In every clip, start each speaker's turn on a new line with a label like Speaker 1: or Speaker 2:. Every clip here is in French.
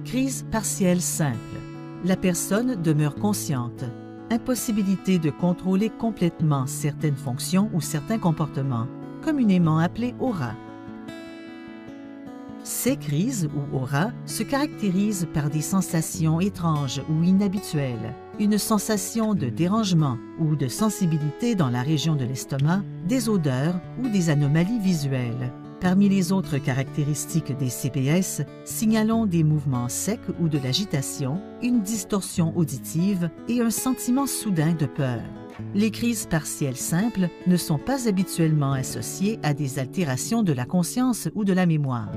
Speaker 1: Crise partielle simple. La personne demeure consciente. Impossibilité de contrôler complètement certaines fonctions ou certains comportements, communément appelés auras. Ces crises ou auras se caractérisent par des sensations étranges ou inhabituelles, une sensation de dérangement ou de sensibilité dans la région de l'estomac, des odeurs ou des anomalies visuelles. Parmi les autres caractéristiques des CPS, signalons des mouvements secs ou de l'agitation, une distorsion auditive et un sentiment soudain de peur. Les crises partielles simples ne sont pas habituellement associées à des altérations de la conscience ou de la mémoire.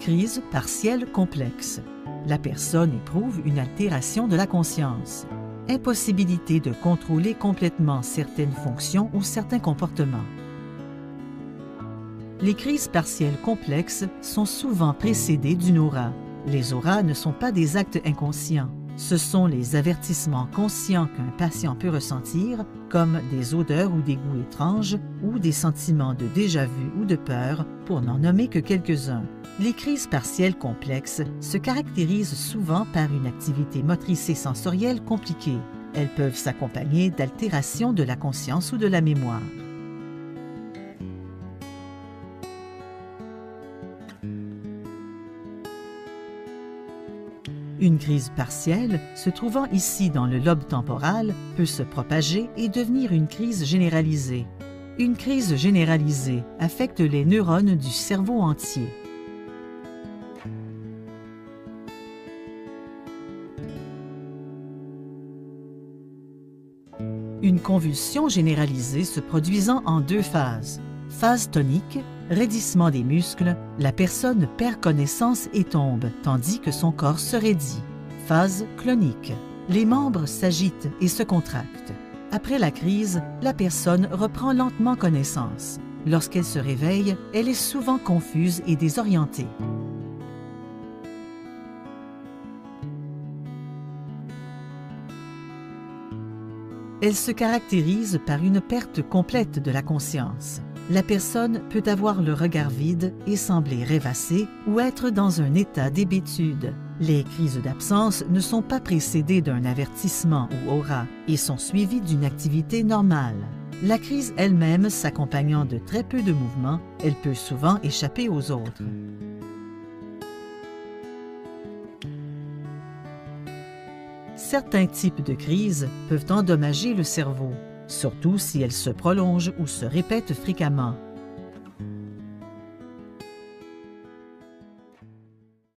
Speaker 1: Crise partielle complexe. La personne éprouve une altération de la conscience. Impossibilité de contrôler complètement certaines fonctions ou certains comportements. Les crises partielles complexes sont souvent précédées d'une aura. Les auras ne sont pas des actes inconscients. Ce sont les avertissements conscients qu'un patient peut ressentir, comme des odeurs ou des goûts étranges, ou des sentiments de déjà-vu ou de peur, pour n'en nommer que quelques-uns. Les crises partielles complexes se caractérisent souvent par une activité motrice et sensorielle compliquée. Elles peuvent s'accompagner d'altérations de la conscience ou de la mémoire. Une crise partielle, se trouvant ici dans le lobe temporal, peut se propager et devenir une crise généralisée. Une crise généralisée affecte les neurones du cerveau entier. Une convulsion généralisée se produisant en deux phases. Phase tonique, raidissement des muscles, la personne perd connaissance et tombe, tandis que son corps se raidit. Phase clonique, les membres s'agitent et se contractent. Après la crise, la personne reprend lentement connaissance. Lorsqu'elle se réveille, elle est souvent confuse et désorientée. Elle se caractérise par une perte complète de la conscience. La personne peut avoir le regard vide et sembler rêvasser ou être dans un état d'hébétude. Les crises d'absence ne sont pas précédées d'un avertissement ou aura et sont suivies d'une activité normale. La crise elle-même s'accompagnant de très peu de mouvements, elle peut souvent échapper aux autres. Certains types de crises peuvent endommager le cerveau, surtout si elles se prolongent ou se répètent fréquemment.